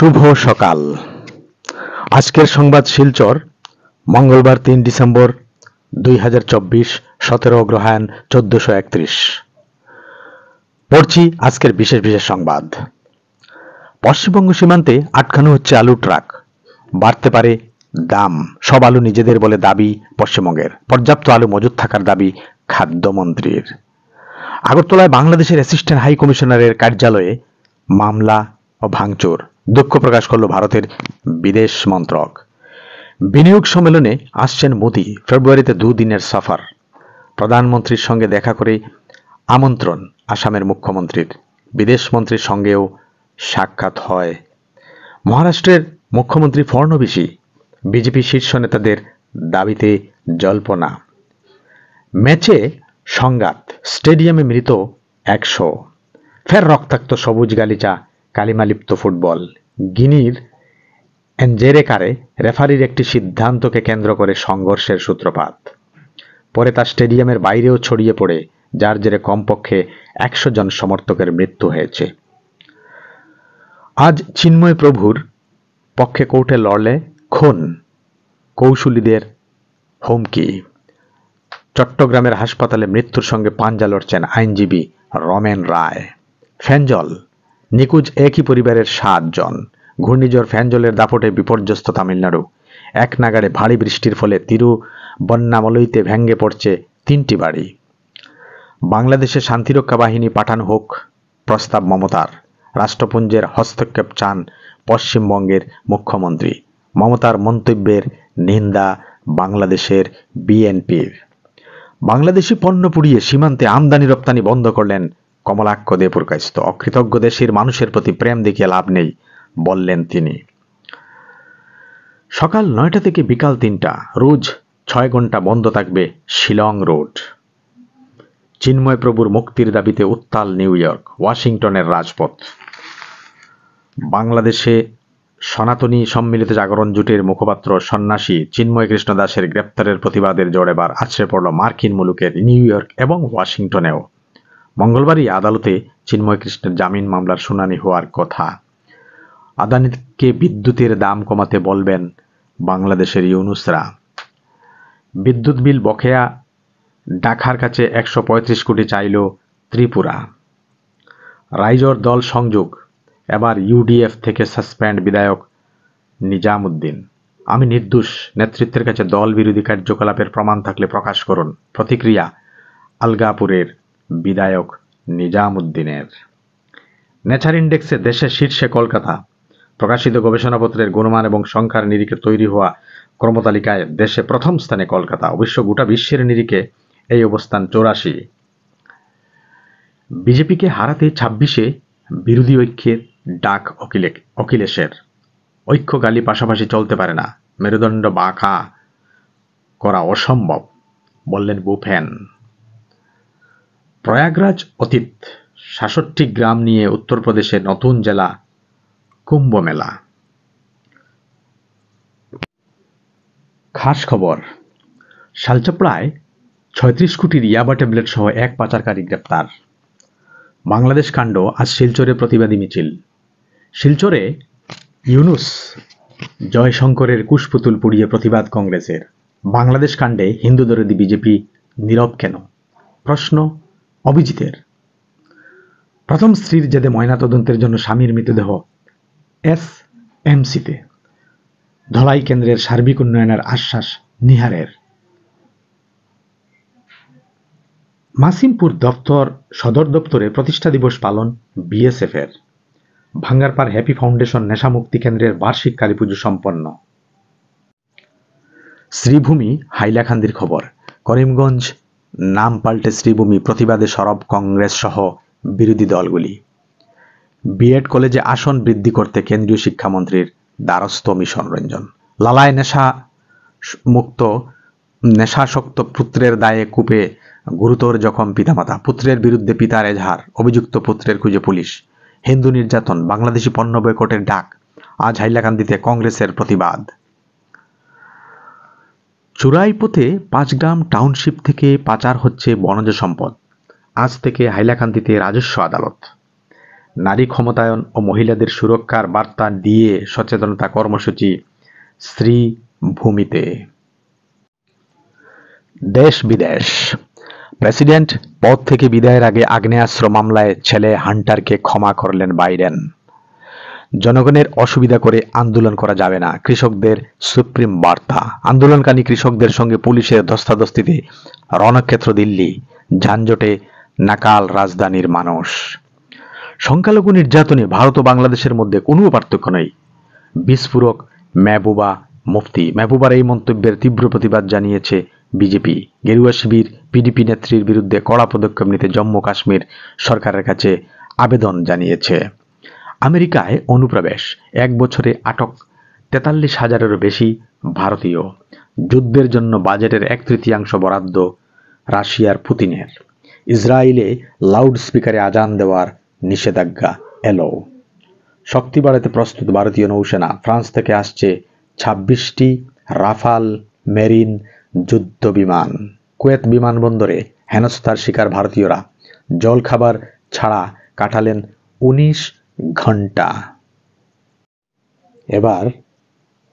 শুভ সকাল। আজকের সংবাদ শিলচর, মঙ্গলবার ৩ ডিসেম্বর ২০২৪, ১৭ অগ্রহায়ণ ১৪৩১। পড়ছি আজকের বিশেষ বিশেষ সংবাদ। পশ্চিমবঙ্গ সীমান্তে আটকানো হচ্ছে আলু ট্রাক, বাড়তে পারে দাম। সব আলু নিজেদের বলে দাবি পশ্চিমবঙ্গের। পর্যাপ্ত আলু মজুত থাকার দাবি খাদ্যমন্ত্রীর। আগরতলায় বাংলাদেশের অ্যাসিস্ট্যান্ট হাই কমিশনারের কার্যালয়ে মামলা ও ভাঙচুর। দুঃখ প্রকাশ করল ভারতের বিদেশ মন্ত্রক। বিনিয়োগ সম্মেলনে আসছেন মোদি। ফেব্রুয়ারিতে 2 দিনের সফর। প্রধানমন্ত্রীর সঙ্গে দেখা করে আমন্ত্রণ আসামের মুখ্যমন্ত্রীর। বিদেশ মন্ত্রীর সঙ্গেও সাক্ষাৎ হয়। মহারাষ্ট্রের মুখ্যমন্ত্রী ফড়নবিসই বিজেপি শীর্ষ নেতাদের দাবিতে জল্পনা। ম্যাচে সংঘাত, স্টেডিয়ামে মৃত 100। ফের রক্তাক্ত সবুজ গালিচা, কালিমালিপ্ত ফুটবল। গিনির এনজেরেকারে রেফারির একটি সিদ্ধান্তকে কেন্দ্র করে সংঘর্ষের সূত্রপাত। পরে তা স্টেডিয়ামের বাইরেও ছড়িয়ে পড়ে, যার জেরে কমপক্ষে 100 জন সমর্থকের মৃত্যু হয়েছে। আজ চিন্ময় প্রভুর পক্ষে কোর্টে লড়লে খুন, কৌশলীদের হুমকি। চট্টগ্রামের হাসপাতালে মৃত্যুর সঙ্গে পাঞ্জা লড়ছেন আইনজীবী রমেন রায়। ফ্যাঞ্জল, নিখোঁজ একই পরিবারের 7 জন। ঘূর্ণিঝড় ফ্যাঞ্জলের দাপটে বিপর্যস্ত তামিলনাড়ু। এক নাগাড়ে ভারী বৃষ্টির ফলে তিরুবন্নামলইতে ভেঙে পড়ছে 3টি বাড়ি। বাংলাদেশে শান্তিরক্ষা বাহিনী পাঠানো হোক প্রস্তাব মমতার। রাষ্ট্রপুঞ্জের হস্তক্ষেপ চান পশ্চিমবঙ্গের মুখ্যমন্ত্রী। মমতার মন্তব্যের নিন্দা বাংলাদেশের বিএনপির। বাংলাদেশি পণ্য পুড়িয়ে সীমান্তে আমদানি রপ্তানি বন্ধ করলেন কমলাক্ষ দে পুরকায়স্থ। অকৃতজ্ঞ দেশের মানুষের প্রতি প্রেম দেখিয়ে লাভ নেই, বললেন তিনি। সকাল 9টা থেকে বিকাল 3টা, রোজ 6 ঘন্টা বন্ধ থাকবে শিলং রোড। চিন্ময় প্রভুর মুক্তির দাবিতে উত্তাল নিউ ইয়র্ক, ওয়াশিংটনের রাজপথ। বাংলাদেশে সনাতনী সম্মিলিত জাগরণ জোটের মুখপাত্র সন্ন্যাসী চিন্ময় কৃষ্ণ দাসের গ্রেপ্তারের প্রতিবাদের জোর এবার আছড়ে পড়ল মার্কিন মুলুকের নিউ ইয়র্ক এবং ওয়াশিংটনেও। মঙ্গলবারই আদালতে চিন্ময় কৃষ্ণের জামিন মামলার শুনানি হওয়ার কথা। আদানিকে বিদ্যুতের দাম কমাতে বলবেন বাংলাদেশের ইউনুসরা। বিদ্যুৎ বিল বকেয়া ঢাকার কাছে 135 কোটি চাইল ত্রিপুরা। রাইজর দল সংযোগ, এবার ইউডিএফ থেকে সাসপেন্ড বিধায়ক নিজামুদ্দিন। আমি নির্দোষ, নেতৃত্বের কাছে দল বিরোধী কার্যকলাপের প্রমাণ থাকলে প্রকাশ করুন। প্রতিক্রিয়া আলগাপুরের বিধায়ক নিজামুদ্দিনের। নেচার ইন্ডেক্সে দেশের শীর্ষে কলকাতা। প্রকাশিত গবেষণাপত্রের গুণমান এবং সংখ্যার নিরিখে তৈরি হওয়া ক্রমতালিকায় দেশে প্রথম স্থানে কলকাতা। অবশ্য গোটা বিশ্বের নিরিখে এই অবস্থান 84। বিজেপিকে হারাতে 26-এ বিরোধী ঐক্যের ডাক অখিলেশের। ঐক্য গালি পাশাপাশি চলতে পারে না, মেরুদণ্ড বাঁকা করা অসম্ভব, বললেন বুফেন। প্রয়াগরাজ অতীত, 66 গ্রাম নিয়ে উত্তরপ্রদেশে নতুন জেলা কুম্ভ মেলা। খাস খবর, শালচাপড়ায় 36 কোটির ইয়াবা ট্যাবলেট সহ এক পাচারকারী গ্রেপ্তার। বাংলাদেশ কাণ্ড, আজ শিলচরে প্রতিবাদী মিছিল। শিলচরে ইউনুস জয়শঙ্করের কুশপুতুল পুড়িয়ে প্রতিবাদ কংগ্রেসের। বাংলাদেশ কাণ্ডে হিন্দু দরদি বিজেপি নীরব কেন? প্রশ্ন অভিজিতের। প্রথম স্ত্রীর জেদে ময়নাতদন্তের জন্য স্বামীর মৃতদেহ এসএমসিতে। ধলাই কেন্দ্রের সার্বিক উন্নয়নের আশ্বাস নিহারের। মাসিমপুর সদর দপ্তরে প্রতিষ্ঠা দিবস পালন বিএসএফের। ভাঙ্গারপাড় হ্যাপি ফাউন্ডেশন নেশামুক্তি কেন্দ্রের বার্ষিক কালীপুজো সম্পন্ন। শ্রীভূমি হাইলাকান্দির খবর। করিমগঞ্জ নাম পাল্টে শ্রীভূমি, প্রতিবাদে সরব কংগ্রেস সহ বিরোধী দলগুলি। বিএড কলেজে আসন বৃদ্ধি করতে কেন্দ্রীয় শিক্ষামন্ত্রীর দ্বারস্থ মিশন রঞ্জন। লালায় নেশাসক্ত পুত্রের দায়ে কূপে গুরুতর জখম পিতামাতা। পুত্রের বিরুদ্ধে পিতার এজাহার, অভিযুক্ত পুত্রের খুঁজে পুলিশ। হিন্দু নির্যাতন, বাংলাদেশি পণ্য বয়কটের ডাক। আজ হাইলাকান্দিতে কংগ্রেসের প্রতিবাদ। চুরাইপথে 5 গ্রাম টাউনশিপ থেকে পাচার হচ্ছে বনজ সম্পদ। আজ থেকে হাইলাকান্দিতে রাজস্ব আদালত। নারী ক্ষমতায়ন ও মহিলাদের সুরক্ষার বার্তা দিয়ে সচেতনতা কর্মসূচি শ্রীভূমিতে। দেশ বিদেশ। প্রেসিডেন্ট পদ থেকে বিদায়ের আগে আগ্নেয়াস্ত্র মামলায় ছেলে হান্টারকে ক্ষমা করলেন বাইডেন। জনগণের অসুবিধা করে আন্দোলন করা যাবে না, কৃষকদের সুপ্রিম বার্তা। আন্দোলনকারী কৃষকদের সঙ্গে পুলিশের ধস্তাধস্তিতে রণক্ষেত্র দিল্লি, যানজটে নাকাল রাজধানীর মানুষ। সংখ্যালঘু নির্যাতনে ভারত ও বাংলাদেশের মধ্যে কোনো পার্থক্য নেই, বিস্ফোরক মেহবুবা মুফতি। মেহবুবার এই মন্তব্যের তীব্র প্রতিবাদ জানিয়েছে বিজেপি। গেরুয়া শিবির পিডিপি নেত্রীর বিরুদ্ধে কড়া পদক্ষেপ নিতে জম্মু কাশ্মীর সরকারের কাছে আবেদন জানিয়েছে। আমেরিকায় অনুপ্রবেশ, 1 বছরে আটক 43,000-এরও বেশি ভারতীয়। যুদ্ধের জন্য বাজেটের 1/3 বরাদ্দ রাশিয়ার পুতিনের। ইসরায়েলে লাউড স্পিকারে আজান দেওয়ার নিষেধাজ্ঞা এলো। শক্তি বাড়াতে প্রস্তুত ভারতীয় নৌসেনা। ফ্রান্স থেকে আসছে 26টি রাফাল মেরিন যুদ্ধ বিমান। কুয়েত বিমানবন্দরে হেনস্থার শিকার ভারতীয়রা। জলখাবার ছাড়া কাটালেন 19 ঘন্টা। এবার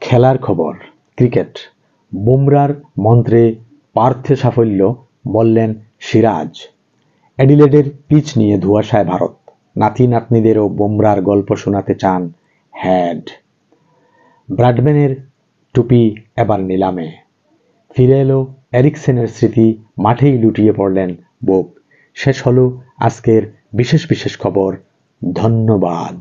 খেলার খবর। ক্রিকেট। বুমরার মন্ত্রে পার্থে সাফল্য, বললেন সিরাজ। অ্যাডিলেডের পিচ নিয়ে ধোঁয়াশায় ভারত। নাতি নাতনিদেরও বুমরার গল্প শোনাতে চান হেড। ব্র্যাডম্যানের টুপি এবার নিলামে। ফিরে এলো এরিকসেনের স্মৃতি, মাঠেই লুটিয়ে পড়লেন বুক। শেষ হলো আজকের বিশেষ খবর। ধন্যবাদ।